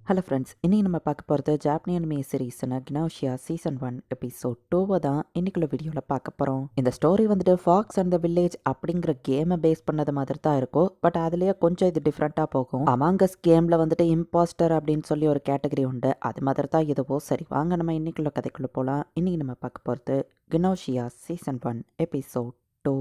Hello friends, இன்னைக்கு நம்ம பார்க்க போகிறது ஜாப்பனி அனிமே சீரீஸ்னா கினோஷியா சீசன் 1 எபிசோட் 2 தான் இன்னைக்குள்ள வீடியோவில் பார்க்க போகிறோம். இந்த ஸ்டோரி வந்துட்டு ஃபாக்ஸ் அண்ட் த வில்லேஜ் அப்படிங்கிற கேமை பேஸ் பண்ணது மாதிரி தான் இருக்கும். பட் அதுலேயே கொஞ்சம் இது டிஃப்ரெண்ட்டாக போகும். அமாங்கஸ் கேமில் வந்துட்டு இம்பாஸ்டர் அப்படின்னு சொல்லி ஒரு கேட்டகரி உண்டு. அது மாதிரி தான் இதுவோ. சரி வாங்க நம்ம இன்னைக்குள்ள கதைக்குள்ளே போகலாம். இன்னைக்கு நம்ம பார்க்க போகிறது கினோஷியா சீசன் 1 எபிசோட் 2.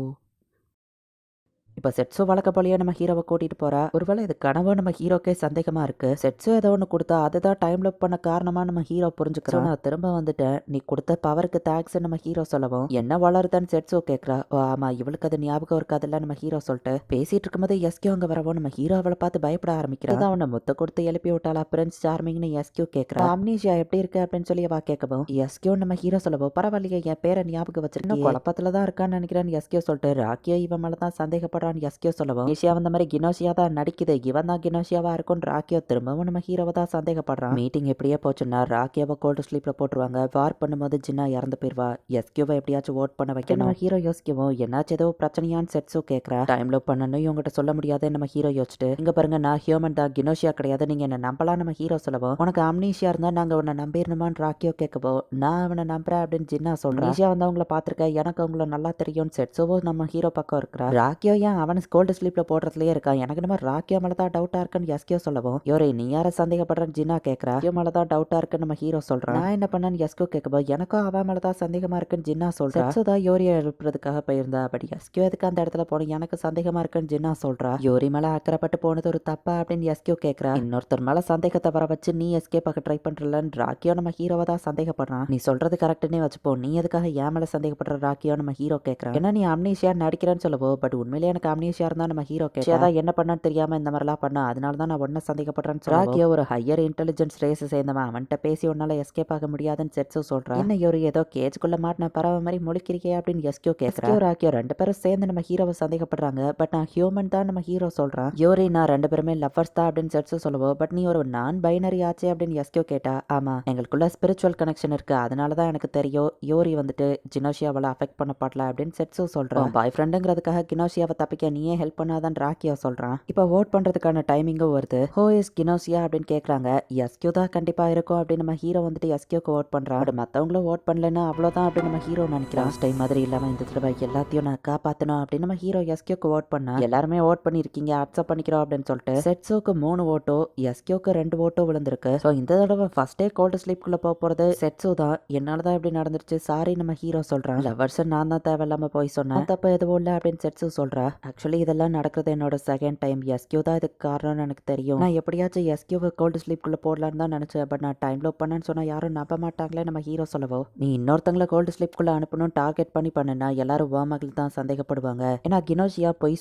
இப்போ செட்ஸோ வழக்க போலயே நம்ம ஹீரோவை கூட்டிட்டு போறா. ஒருவேளை இது கனவோ நம்ம ஹீரோக்கே சந்தேகமா இருக்கு. செட்ஸோ ஏதோ ஒன்று கொடுத்தா அதுதான் டைம் லூப் பண்ண காரணமா நம்ம ஹீரோ புரிஞ்சுக்கிறோம். நான் திரும்ப வந்துட்டேன், நீ கொடுத்த பவருக்கு தேங்க்ஸ் நம்ம ஹீரோ சொல்லவும் என்ன வளருதான்னு செட்ஸோ கேட்கறா. ஓ ஆமா, இவளுக்கு அது ஞாபகம் இருக்காதுல்ல நம்ம ஹீரோ சொல்லிட்டு பேசிட்டு இருக்கும்போது எஸ்கியூ அங்க வரவும் நம்ம ஹீரோ அவளை பார்த்து பயப்பட ஆரம்பிக்கிறா. அவனை முத்த கொடுத்து எழுப்பி விட்டாளா பிரின்ஸ் சார்மிங்னு எஸ்கியூ கேட்கறா. அம்னீஷியா எப்படி இருக்கு அப்படின்னு சொல்லி வா கேட்கவும் எஸ்கியூ நம்ம ஹீரோ சொல்லவும் பரவாயில்லையே, என் பேரை ஞாபகம் வச்சிருக்கேன், குழப்பத்துல தான் இருக்கான்னு நினைக்கிறேன் எஸ்கியூ சொல்லிட்டு ராக்கியோ இவன் மேல தான் சந்தேகப்படுறான் எஸ்கியூ சொல்லவும் கினோஷியா வந்த மாதிரி கினோஷியா தான் நடிக்குது, இவன் தான் கினோஷியாவா இருக்கும் ராக்கியோ திரும்பவும் நம்ம ஹீரோவை தான் சந்தேகப்படுறான். மீட்டிங் எப்படியே போச்சுன்னா ராக்கியோவை கோல்டு ஸ்லீப்ல போட்டுருவாங்க. வார் பண்ணும்போது ஜின்னா இறந்து போயிருவா. எஸ்கியூவை எப்படியாச்சும் ஓட் பண்ண வைக்கணும். நம்ம ஹீரோ யோசிக்கவும் என்னாச்சு ஏதோ பிரச்சனையான்னு செட்ஸோ கேட்கறா. டைம்ல பண்ணணும் இவங்ககிட்ட சொல்ல முடியாது நம்ம ஹீரோ யோசிச்சுட்டு இங்க பாருங்க, நான் ஹியூமன் தான், கினோஷியா கிடையாது, நீங்க என்ன நம்பலாம் நம்ம ஹீரோ சொல்லவும் உனக்கு அம்னீஷியா இருந்தா நாங்க உன்னை நம்பிடணுமான்னு ராக்கியோ கேட்கவும் நான் அவனை நம்புறேன் அப்படின்னு ஜின்னா சொல்றேன். அம்னீஷியா வந்து அவங்கள பாத்திருக்கேன், எனக்கு அவங்கள நல்லா தெரியும் செட்ஸோவோ நம்ம ஹீரோ பக்கம் இருக்கிறா. ராக்கியோ ஏன் அவன் கோல்டு ஸ்லீப்ல போடுறதுலயே இருக்கா, எனக்கு நம்ம ராக்கியோ மேல தான் டவுட்டா இருக்குன்னு எஸ்கியோ சொல்லவும் யோரே நீ யார சந்தேகப்படுறன்னு ஜின்னா கேட்கறா. ராக்கியோ மேல தான் டவுட்டா இருக்குன்னு நம்ம ஹீரோ சொல்றான். நான் என்ன பண்ணேன்னு எஸ்கியோ கேட்கவும் எனக்கும் அவன் மேல தான் சந்தேகமா இருக்குன்னு ஜின்னா சொல்றா. செட்ஸோ தான் யோரியை எழுப்புறதுக்காக போயிருந்தா. பட் எஸ்கியோ எதுக்கு அந்த இடத்துல போன எனக்கு சந்தேகமா இருக்குன்னு ஜின்னா சொல்றா. யோரி மேல அக்கறைப்பட்டு போனது ஒரு தப்பா அப்படின்னு எஸ்கியோ கேட்கறா. இன்னொருத்தர் மேல சந்தேகத்தை வர வச்சு நீ எஸ்கேப் ஆக ட்ரை பண்றலன்னு ராக்கியோ நம்ம ஹீரோவை தான் சந்தேகப்படுறான். நீ சொல்றது கரெக்ட்னே வச்சுப்போ, நீ எதுக்காக என் மேல சந்தேகப்படுற ராக்கியோ நம்ம ஹீரோ கேட்கறான். ஏன்னா நீ அம்னீஷியா நடிக்கிறேன்னு சொல்லவோ பட் உண்மையிலேயே எனக்கு அம்னீஷியா இருந்தா நம்ம ஹீரோ கேட்கறா. என்ன பண்ணான்னு தெரியாம இந்த மாதிரிலாம் பண்ணா, அதனால தான் நான் ஒன்ன சந்தேகப்படுறேன்னு ராக்கியோ ஒரு ஹையர் இன்டெலிஜென்ஸ் ரேஸ் சேர்ந்தவன், அவன்கிட்ட பேசி உன்னால எஸ்கேப் ஆக முடியாதுன்னு செட்ஸோ சொல்றான். என்ன யோரி ஏதோ கேஜுக்குள்ள மாட்டின பறவை மாதிரி முழிக்கிறீங்க அப்படின்னு எஸ்கியோ கேட்கறா. ராக்கியோ ரெண்டு பேரும் சேர்ந்து நம்ம ஹீரோவை சந்தேகப்படுறாங்க. பட் நான் ஹியூமன் தான் நம்ம ஹீரோ சொல்றான். யோரி நான் ரெண்டு பேருமே லவ்வர்ஸ் தான் அப்படின்னு செட்ஸோ சொல்லுவோம். பட் நீ ஒரு நான் பைனரி ஆச்சே அப்படின்னு எஸ்கியோ கேட்டா. ஆமா, எங்களுக்குள்ள ஸ்பிரிச்சுவல் கனெக்ஷன் இருக்கு, அதனால தான் எனக்கு தெரியும் யோரி வந்துட்டு கினோஷியாவால அஃபெக்ட் பண்ண பாடல அப்படின்னு செட்ஸோ சொல்றான். பாய் ஃப்ரெண்டுங்கிறதுக்காக கினோஷியாவை தப்பிக்க நீயே ஹெல்ப் பண்ணாதான் ராக்கியோ சொல்றான். இப்போ ஓட் பண்றதுக்கான டைமிங்கும் வருது. ஹோ இஸ் கினோஷியா அப்படின்னு கேட்கறாங்க. எஸ்கியூ தான் கண்டிப்பா இருக்கும் அப்படின்னு நம்ம ஹீரோ வந்துட்டு எஸ்கியூக்கு ஓட் பண்றான். பட் மத்தவங்களும் ஓட் பண்ணலன்னா அவ்வளவுதான் அப்படின்னு நம்ம ஹீரோ நினைக்கிறான். டைம் மாதிரி இல்லாம இந்த தடவை எல்லாத்தையும் நான் காப்பாத்தணும் அப்படின்னு நம்ம ஹீரோ எஸ்கியூக்கு ஓட் பண்ணா. எல்லாருமே ஓட் பண்ணிருக்கீங்க, அக்செப்ட் பண்ணிக்கிறோம் அப்படின்னு சொல்லிட்டு செட்ஸோக்கு 3 ஓட்டோ எஸ்கியூக்கு 2 ஓட்டோ விழுந்திருக்கு. ஸோ இந்த தடவை ஃபர்ஸ்டே கோல்டு ஸ்லீப்குள்ள போறது செட்ஸோ தான். என்னாலதான் இப்படி நடந்துருச்சு, சாரி நம்ம ஹீரோ சொல்றான். லவர்ஸ் நான் தான் தேவையில்லாம போய் சொன்னேன், தப்பு எதுவும் இல்லை அப்படின்னு செட்ஸோ சொல்றா. ஆக்சுவலி இதெல்லாம் நடக்கிறது என்னோட செகண்ட் டைம், எஸ்கியூ தான் இதுக்கு காரணம்னு எனக்கு தெரியும். நான் எப்படியாச்சும் எஸ்கியூவை கோல்டு ஸ்லீப்குள்ள போடலான்னு தான் நினைச்சேன். பட் நான் டைம் லோப் பண்ணேன்னு சொன்னா யாரும் நம்ப மாட்டாங்களே நம்ம ஹீரோ சொல்லவோ நீ இன்னொருத்தங்களை கோல்டு ஸ்லீப்குள்ள அனுப்பணும் டார்கெட் பண்ணி பண்ணுனா எல்லாரும் வாமகள் தான் சந்தேகப்படுவாங்க. ஏன்னா கினோஷியா பொய்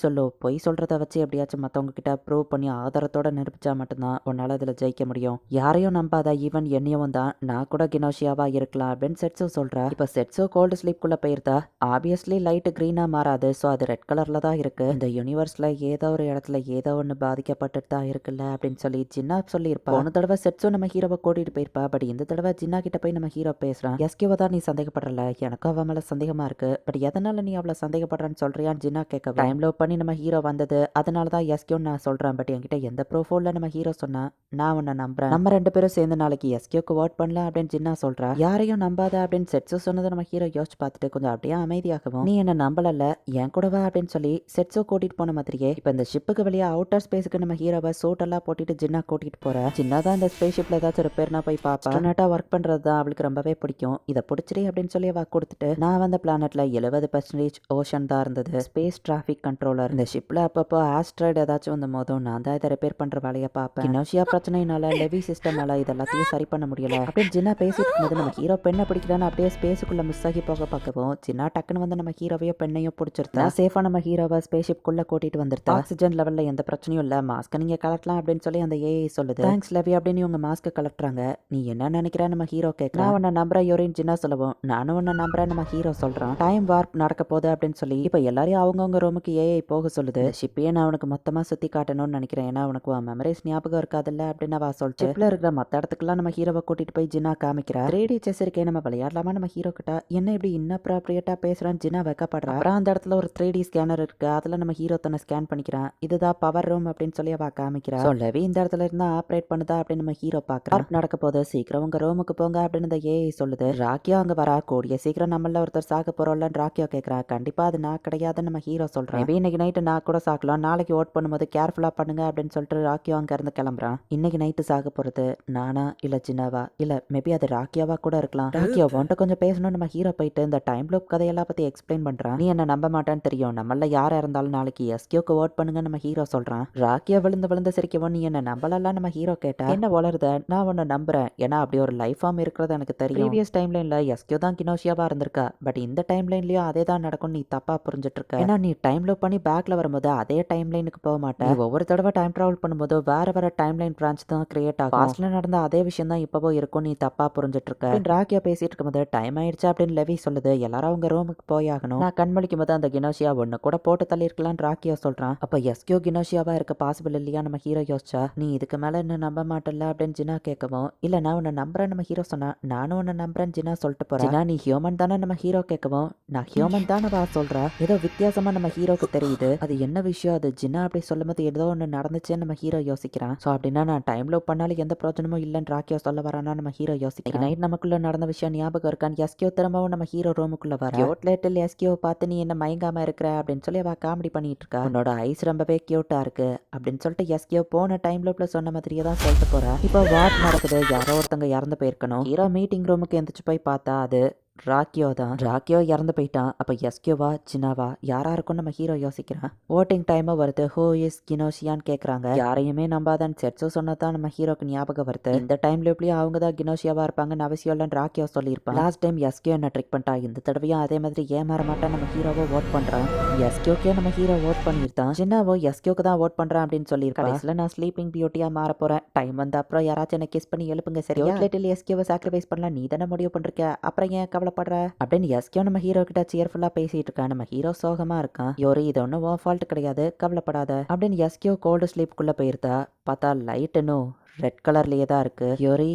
சொல்றத வச்சு எப்படியாச்சும் மத்தவங்க கிட்ட ப்ரூவ் பண்ணி ஆதாரத்தோட நிரூபிச்சா மட்டும்தான் உன்னால இதுல ஜெயிக்க முடியும். யாரையும் நம்பாத, ஈவன் என்னையும் தான், நான் கூட கினோஷியாவா இருக்கலாம் அப்படின்னு செட்ஸோ சொல்றா. இப்ப செட்ஸோ கோல்டு ஸ்லீப்குள்ள போயிருந்தா ஆப்வியஸ்லி லைட் கிரீனா மாறாது. ஸோ அது ரெட் கலர்ல தான் இருக்கு. இந்த யூனிவர்ஸ்ல ஏதோ ஒரு இடத்துல ஏதோ ஒன்று பாதிக்கப்பட்டுட்டு தான் இருக்குல்ல அப்படின்னு சொல்லி ஜின்னா சொல்லியிருப்பா. போன தடவை செட்ஸோ நம்ம ஹீரோவை கூட்டிட்டு போயிருப்பா. பட் இந்த தடவை ஜின்னா கிட்ட போய் நம்ம ஹீரோ பேசுறான். எஸ்கியூவை தான் நீ சந்தேகப்படுறல, எனக்கும் அவன் மேல சந்தேகமா இருக்கு. பட் எதனால நீ அவளை சந்தேகப்படுறான்னு சொல்றியான்னு ஜின்னா கேட்க டைம் லோ பண்ணி நம்ம ஹீரோ வந்தது, அதனால தான் எஸ்கியூன்னு நான் சொல்றேன். பட் என்கிட்ட எந்த ப்ரூஃபும் இல்லை நம்ம ஹீரோ சொன்னா. நான் உன்னை நம்புறேன், நம்ம ரெண்டு பேரும் சேர்ந்து நாளைக்கு எஸ்கியூக்கு ஓட் பண்ணலாம் அப்படின்னு ஜின்னா சொல்றா. யாரையும் நம்பாத அப்படின்னு செட்ஸோ சொன்னதை நம்ம ஹீரோ யோசிச்சு பார்த்துட்டு கொஞ்சம் அப்படியே அமைதியாகவும் நீ என்ன நம்பலல்ல என் கூடவா அப்படின்னு சொல்லி செட்ஸோ கூட்டிட்டு போன மாதிரியே இப்ப இந்த ஷிப்புக்கு வெளியே அவுட்டர் ஸ்பேஸுக்கு நம்ம ஹீரோவை சூட் எல்லாம் போட்டுட்டு ஜின்னா கூட்டிட்டு போற. ஜின்னா தான் இந்த ஸ்பேஸ் ஷிப்ல ஏதாச்சும் ரிப்பேர்னா போய் பாப்பா. நேட்டா ஒர்க் பண்றது தான் அவளுக்கு ரொம்பவே பிடிக்கும். இதை பிடிச்சிரு அப்படின்னு சொல்லி அவ கொடுத்துட்டு நான் வந்த பிளானட்ல 70% ஓஷன் தான் இருந்தது. Space traffic controller. இந்த ஷிப்ல அப்பப்போ ஆஸ்ட்ராய்டு ஏதாச்சும் வந்த போதும் நான் தான் இதை ரிப்பேர் பண்ற வேலையை பார்ப்பேன். கினோஷியா பிரச்சனைனால லெவி சிஸ்டம்னால இதெல்லாத்தையும் சரி பண்ண முடியல அப்படின்னு ஜின்னா பேசிட்டு இருக்கும்போது நம்ம ஹீரோ பெண்ணை பிடிக்கிறான்னு அப்படியே ஸ்பேஸுக்குள்ள மிஸ் ஆகி போக பார்க்கவும் ஜின்னா டக்குன்னு வந்து நம்ம ஹீரோவையும் பெண்ணையும் பிடிச்சிருந்தா. சேஃபா நம்ம ஹீரோவை ஸ்பேஸ் ஷிப்குள்ள கூட்டிட்டு வந்துருந்தா. ஆக்சிஜன் லெவல்ல எந்த பிரச்சனையும் இல்ல, மாஸ்க் நீங்க கலட்டலாம் அப்படின்னு சொல்லி அந்த ஏஐ சொல்லுது. தேங்க்ஸ் லெவி அப்படின்னு இவங்க மாஸ்க் கலட்டுறாங்க. நீ என்ன நினைக்கிற நம்ம ஹீரோ கேட்கறான். நான் உன்னை நம்புறேன் யோரின்னு ஜின்னா சொல்லவும் நானும் உன்னை நம்புறேன் நம்ம ஹீரோ சொல்றான். டைம் வார்ப் நடக்க போகுது அப்படின்னு சொல்லி இப்ப எல்லாரையும் அவங்கவுங்க ரூமுக்கு ஏஐ போக சொல்லுது. ஷிப்பையே நான் அவனுக்கு மொத்தமா சுத்தி காட்டணும்னு நினைக்கிறேன், ஏன்னா உனக்கு மெமரிஸ் ஞாபகம் இருக்காதுல்ல அப்படின்னு அவ சொல்லிட்டு ஷிப்ல இருக்கிற மத்த இடத்துக்குலாம் நம்ம ஹீரோவை கூட்டிட்டு போய் ஜின்னா காமிக்கிறா. 3D செஸ் இருக்கே நம்ம விளையாடலாமா நம்ம ஹீரோ கிட்ட, என்ன இப்படி இன்னப்ராப்ரியேட்டா பேசுறான்னு ஜின்னா வைக்கப்படுறா. அப்புறம் அந்த இடத்துல ஒரு 3D ஸ்கேனர் இருக்கு, அதில் நம்ம ஹீரோ தன்னை ஸ்கேன் பண்ணிக்கிறான். இதுதான் பவர் ரூம் அப்படின்னு சொல்லி அவ காமிக்கிறா. ஸோ லெவி இந்த இடத்துல இருந்தா ஆப்ரேட் பண்ணுதா அப்படின்னு நம்ம ஹீரோ பார்க்குறோம். நடக்க போது சீக்கிரம் உங்க ரூமுக்கு போங்க அப்படின்னு இந்த ஏஐ சொல்லுது. ராக்கியோ அங்கே வரா. கூடிய சீக்கிரம் நம்மள ஒருத்தர் சாக போறோம்லன்னு ராக்கியோ கேட்குறான். கண்டிப்பா அது நான் கிடையாதுன்னு நம்ம ஹீரோ சொல்றான். மேபி இன்னைக்கு நைட்டு நான் கூட சாக்கலாம். நாளைக்கு ஓட் பண்ணும்போது கேர்ஃபுல்லா பண்ணுங்க அப்படின்னு சொல்லிட்டு ராக்கியோ அங்க இருந்து கிளம்புறான். இன்னைக்கு நைட்டு சாக போறது நானா இல்ல ஜினாவா இல்ல மேபி அது ராக்கியாவா கூட இருக்கலாம். ராக்கியோ உன்கிட்ட கொஞ்சம் பேசணும் நம்ம ஹீரோ போயிட்டு இந்த டைம் லூப் கதையெல்லாம் பத்தி எக்ஸ்பிளைன் பண்றான். நீ என்ன நம்ப மாட்டான்னு தெரியும். நம்மள யாரா இருந்தாலும் நாளைக்கு எஸ்கியோக்கு ஓட் பண்ணுங்க நம்ம ஹீரோ சொல்றான். ராக்கியோ விழுந்து சிரிக்கவும் நீ என்ன நம்பலாம் நம்ம ஹீரோ கேட்டா. என்ன வளருத நான் உன்னை நம்புறேன். ஏன்னா அப்படி ஒரு லைஃப் ஃபார்ம் இருக்கிறது எனக்கு தெரியும். ப்ரீவியஸ் டைம்லைன்ல எஸ்கியோ தான் கினோஷியாவா இருந்திருக்கா. பட் இந்த டைம்லைன்லயும் அதே தான் நடக்கும். நீ தப்பா புரிஞ்சுட்டு இருக்க. ஏன்னா நீ டைம் லூப் பண்ணி பேக்ல வரும்போது அதே டைம்லைனுக்கு போக மாட்டேன். நீ ஒவ்வொரு தடவை டைம் டிராவல் பண்ணும்போது வேற டைம்லைன் பிரான்ச் தான் கிரியேட் ஆகும். பாஸ்ட்ல நடந்த அதே விஷயம் தான் இப்பவோ இருக்கும். நீ தப்பா புரிஞ்சுட்டு இருக்க. ராக்கியா பேசிட்டு இருக்கும்போது டைம் ஆயிடுச்சு அப்படின்னு லெவி சொல்லுது. எல்லாரும் அவங்க ரூமுக்கு போயாகணும். நான் கண்மொழிக்கும் போது அந்த கினோஷியா ஒண்ணு கூட போட்டு தள்ளி இருக்கலாம் ராக்கியா சொல்றான். அப்ப எஸ்கியோ கினோஷியாவா இருக்க பாசிபிள் இல்லையா நம்ம ஹீரோ யோசிச்சா. நீ இதுக்கு மேல என்ன நம்ப மாட்டல அப்படின்னு ஜினா கேட்கவும் இல்ல நான் உன்னை நம்புறேன் நம்ம ஹீரோ சொன்னா. நானும் உன்னை நம்புறேன் ஜினா சொல்லிட்டு போறேன். ஜினா நீ ஹியூமன் தானே நம்ம ஹீரோ கேட்கவும் நான் ஹியூமன் தானே வா சொல்றா. ஏதோ வித்தியாசமா நம்ம ஹீரோக்கு தெரியுது. அது என்ன விஷயம் அது ஜினா அப்படி சொல்லும்போது ஏதோ ஒன்று நடந்துச்சுன்னு நம்ம ஹீரோ யோசிக்கிறான். ஸோ அப்படின்னா நான் டைம் லூப் பண்ணாலும் எந்த பிரோஜனமும் இல்லைன்னு ராக்கியோ சொல்ல வரானா நம்ம ஹீரோ யோசிக்கிறேன். நைட் நமக்குள்ள நடந்த விஷயம் ஞாபகம் இருக்கான்னு எஸ்கியோ திரும்பவும் நம்ம ஹீரோ ரூமுக்குள்ள வர. லேட்டில் எஸ்கியோ பார்த்து நீ என்ன மயங்காம இருக்கிற அப்படின்னு சொல்லி அவ காமெடி பண்ணிட்டு இருக்கா. உன்னோட ஐஸ் ரொம்பவே கியூட்டா இருக்கு அப்படின்னு சொல்லிட்டு எஸ்கியோ போன டைம் லூப்ல சொன்ன மாதிரியே தான் சொல்லிட்டு போறா. இப்போ வாட் நடக்குது. யாரோ ஒருத்தங்க இறந்து போயிருக்கணும். ஹீரோ மீட்டிங் ரூமுக்கு எந்திரிச்சு போய் பார்த்தா அது ராக்கியோ தான். ராக்கியோ இறந்து போயிட்டான். அப்போ எஸ்கியோவா சின்னாவா யாரா இருக்கும் நம்ம ஹீரோ யோசிக்கிறான். ஓட்டிங் டைமும் வருது. ஹூ இஸ் கினோஷியான்னு கேட்குறாங்க. யாரையுமே நம்பாதான் செட்ஸோ சொன்னதான் நம்ம ஹீரோக்கு ஞாபகம் வருது. இந்த டைம் லூப்லயும் அவங்க தான் கினோஷியாவா இருப்பாங்கன்னு அவசியம் இல்லைன்னு ராக்கியோ சொல்லியிருப்பான். லாஸ்ட் டைம் எஸ்கியோ என்ன ட்ரிக் பண்ணிட்டா. இந்த தடவையும் அதே மாதிரி ஏமாற மாட்டான் நம்ம ஹீரோவை ஓட் பண்றான். எஸ்கியோக்கே நம்ம ஹீரோ ஓட் பண்ணியிருந்தான். சின்னாவோ எஸ்கியோக்கு தான் ஓட் பண்றான் அப்படின்னு சொல்லியிருக்கா. கடைசியில் நான் ஸ்லீப்பிங் பியூட்டியா மாற போறேன். டைம் வந்த அப்புறம் யாராச்சும் என்ன கிஸ் பண்ணி எழுப்புங்க சரியா. லேட்டில் எஸ்கியோவை சாக்ரிஃபைஸ் பண்ணலாம் நீ தானே முடிவு பண்றிருக்க. அப்புறம் ஏன் கவலைப்படுற அப்படின்னு எஸ்கியோ நம்ம ஹீரோ கிட்ட சியர்ஃபுல்லா பேசிட்டு இருக்கா. நம்ம ஹீரோ சோகமா இருக்கான். யோரி இது ஒன்றும் உன் ஃபால்ட் கிடையாது கவலைப்படாத அப்படின்னு எஸ்கியோ கோல்டு ஸ்லீப்புக்குள்ள போயிருந்தா. பார்த்தா லைட் இன்னும் ரெட் கலர்லயே தான் இருக்கு. யோரி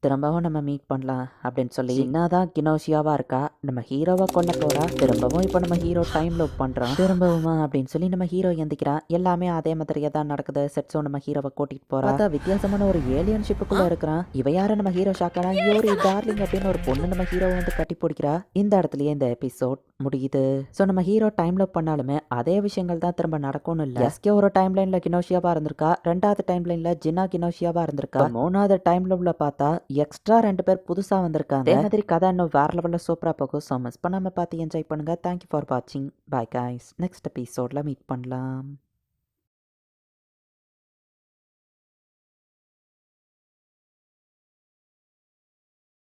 திரும்பவும் நம்ம மீட் பண்ணலாம் அப்படின்னு சொல்லி என்னதான் கினோஷியாவா இருக்கா. நம்ம ஹீரோவை கொல்ல போறா. திரும்பவும் இப்போ நம்ம ஹீரோ டைம் லூப் பண்றான். திரும்பவுமா அப்படின்னு சொல்லி நம்ம ஹீரோ எந்திக்கிறான். எல்லாமே அதே மாதிரியே தான் நடக்குது. செட்ஸோ நம்ம ஹீரோவை கூட்டிட்டு போறா. வித்தியாசமான ஒரு ஏலியன் ஷிப்புக்குள்ள இருக்கிறான். இவ யார நம்ம ஹீரோ ஷாக்கானா யோரி டார்லிங் அப்படின்னு ஒரு பொண்ணு நம்ம ஹீரோவை வந்து கட்டி பிடிக்கிறா. இந்த இடத்துலயே இந்த எபிசோட் முடியுது. ஸோ நம்ம ஹீரோ டைம் லூப் பண்ணாலுமே அதே விஷயங்கள் தான் திரும்ப நடக்கும்னு இல்லை. எஸ்கே ஒரு டைம் லைன்ல கினோஷியாவா இருந்திருக்கா. ரெண்டாவது டைம் லைன்ல ஜினா கினோஷியாவா இருந்திருக்கா. மூணாவது டைம் லூப்ல பார்த்தா எக்ஸ்ட்ரா 2 பேர் புதுசா வந்திருக்காங்க. அதே மாதிரி கதை இன்னும் வேற லெவல்ல சூப்பரா போகும். ஸோ மிஸ் பண்ணாம பார்த்து என்ஜாய் பண்ணுங்க. தேங்க்யூ ஃபார் வாட்சிங். Bye guys. நெக்ஸ்ட் எபிசோட்ல மீட் பண்ணலாம்.